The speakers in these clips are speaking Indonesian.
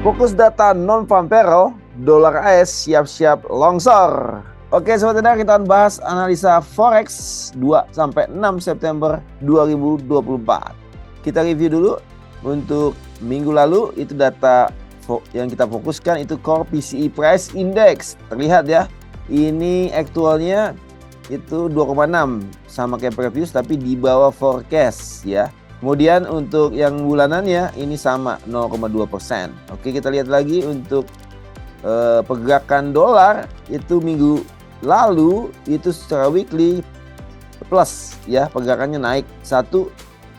Fokus data non-farm payroll, dolar AS siap-siap longsor. Oke sobat trader, kita akan bahas analisa forex 2-6 September 2024. Kita review dulu. Untuk minggu lalu itu data yang kita fokuskan itu Core PCE Price Index. Terlihat ya, ini aktualnya itu 2,6 sama kayak previous tapi di bawah forecast ya. Kemudian untuk yang bulanannya ini sama 0,2%. Oke, kita lihat lagi untuk pergerakan dolar itu minggu lalu itu secara weekly plus ya, pergerakannya naik 1,13%.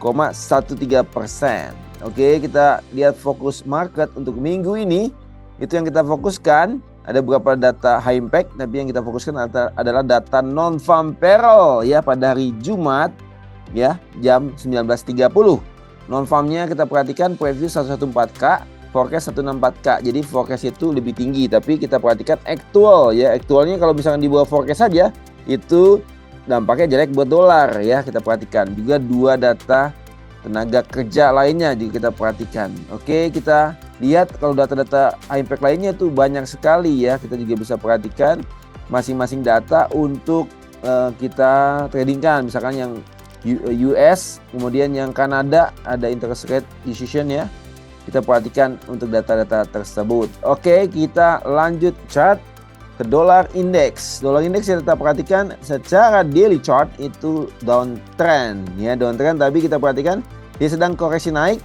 Oke, kita lihat fokus market untuk minggu ini. Itu yang kita fokuskan. Ada beberapa data high impact, tapi yang kita fokuskan adalah data non-farm payroll ya pada hari Jumat ya jam 19.30. Non-farmnya kita perhatikan preview 114K, forecast 164K. Jadi forecast itu lebih tinggi, tapi kita perhatikan actual ya. Actualnya kalau misalkan di bawah forecast saja itu dampaknya jelek buat dolar ya. Kita perhatikan juga dua data tenaga kerja lainnya juga kita perhatikan. Oke, kita lihat kalau data-data impact lainnya itu banyak sekali ya. Kita juga bisa perhatikan masing-masing data untuk kita tradingkan. Misalkan yang US, kemudian yang Kanada ada interest rate decision ya. Kita perhatikan untuk data-data tersebut. Oke, kita lanjut chart ke dolar index. Dolar index yang kita perhatikan secara daily chart itu downtrend ya, downtrend, tapi kita perhatikan dia sedang koreksi naik.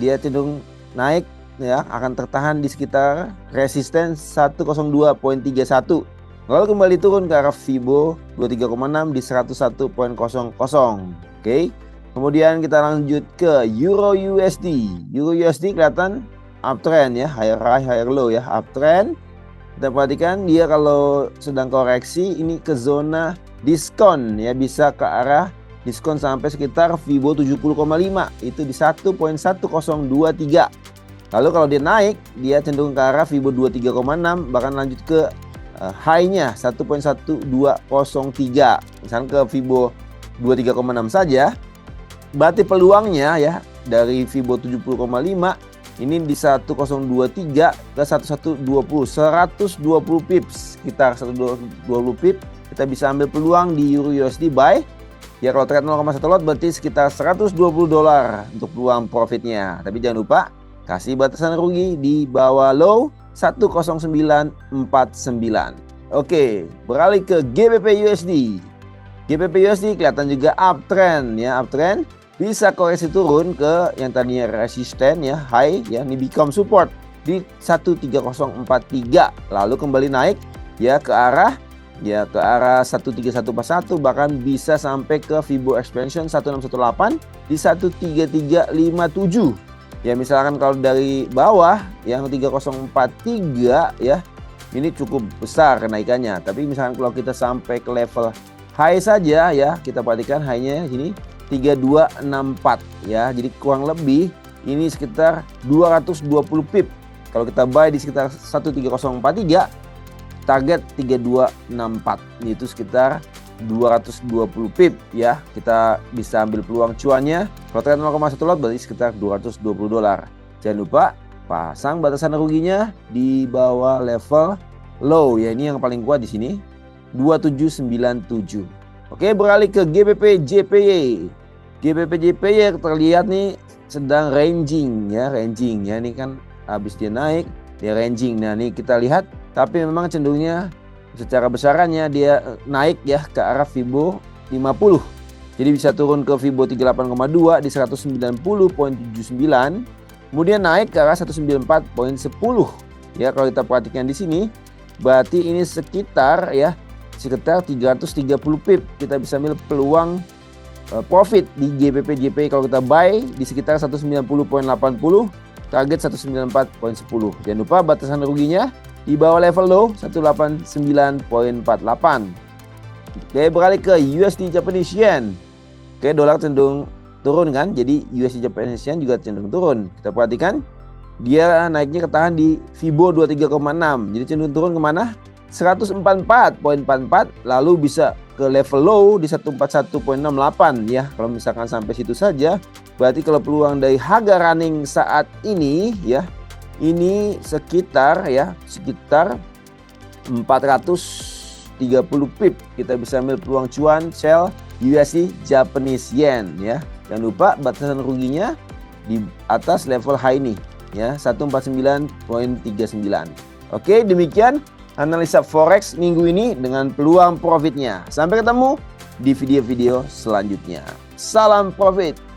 Dia cenderung naik ya, akan tertahan di sekitar resisten 102.31. Lalu kembali turun ke arah Fibo 23,6 di 101.00. Oke. Kemudian kita lanjut ke Euro USD. Euro USD kelihatan uptrend ya, higher high, higher low ya, uptrend. Kita perhatikan dia kalau sedang koreksi ini ke zona diskon ya, bisa ke arah diskon sampai sekitar Fibo 70,5 itu di 1.1023. Lalu kalau dia naik dia cenderung ke arah Fibo 23,6 bahkan lanjut ke high-nya 1.1203. Misalnya ke Fibo 23,6 saja. Berarti peluangnya ya dari Fibo 70,5 ini di 1023 ke 1120, 120 pips, sekitar 120 pips kita bisa ambil peluang di Euro USD buy. Ya kalau trade 0,1 lot berarti sekitar $120 untuk peluang profitnya. Tapi jangan lupa kasih batasan rugi di bawah low 10949. Oke, beralih ke GBP USD. GBP USD kelihatan juga uptrend ya, uptrend. Bisa koreksi turun ke yang tadinya resisten ya, high ya, ini become support di 13043, lalu kembali naik ya ke arah 13141, bahkan bisa sampai ke Fibo expansion 1618 di 13357. Ya misalkan kalau dari bawah yang 3043 ya, ini cukup besar kenaikannya. Tapi misalkan kalau kita sampai ke level high saja ya, kita perhatikan high-nya sini 3264 ya. Jadi kurang lebih ini sekitar 220 pip. Kalau kita buy di sekitar 13043, target 3264. Itu sekitar 220 pip ya. Kita bisa ambil peluang cuannya. Kalau trade 0,1 lot berarti sekitar $220. Jangan lupa pasang batasan ruginya di bawah level low ya. Ini yang paling kuat di sini 2797. Oke, beralih ke GBP JPY. GBP JPY terlihat nih sedang ranging ya, ini kan habis dia naik dia ranging. Nah ini kita lihat, tapi memang cenderungnya secara besarannya dia naik ya ke arah Fibo 50. Jadi bisa turun ke Fibo 38,2 di 190.79, kemudian naik ke arah 194.10 ya. Kalau kita perhatikan di sini berarti ini sekitar 330 pip. Kita bisa ambil peluang profit di GBP JPY kalau kita buy di sekitar 190.80, target 194.10. Jangan lupa batasan ruginya di bawah level low 189.48. Oke, beralih ke USD Japanese Yen. Oke, dolar cenderung turun kan, jadi USD Japanese Yen juga cenderung turun. Kita perhatikan dia naiknya ketahan di Fibo 23,6, jadi cenderung turun kemana? 144.44, lalu bisa ke level low di 141.68 ya. Kalau misalkan sampai situ saja, berarti kalau peluang dari harga running saat ini ya, ini sekitar 430 pip kita bisa ambil peluang cuan sell USD Japanese Yen ya. Jangan lupa batasan ruginya di atas level high ini ya, 149.39. Oke, demikian analisa forex minggu ini dengan peluang profitnya. Sampai ketemu di video-video selanjutnya. Salam profit.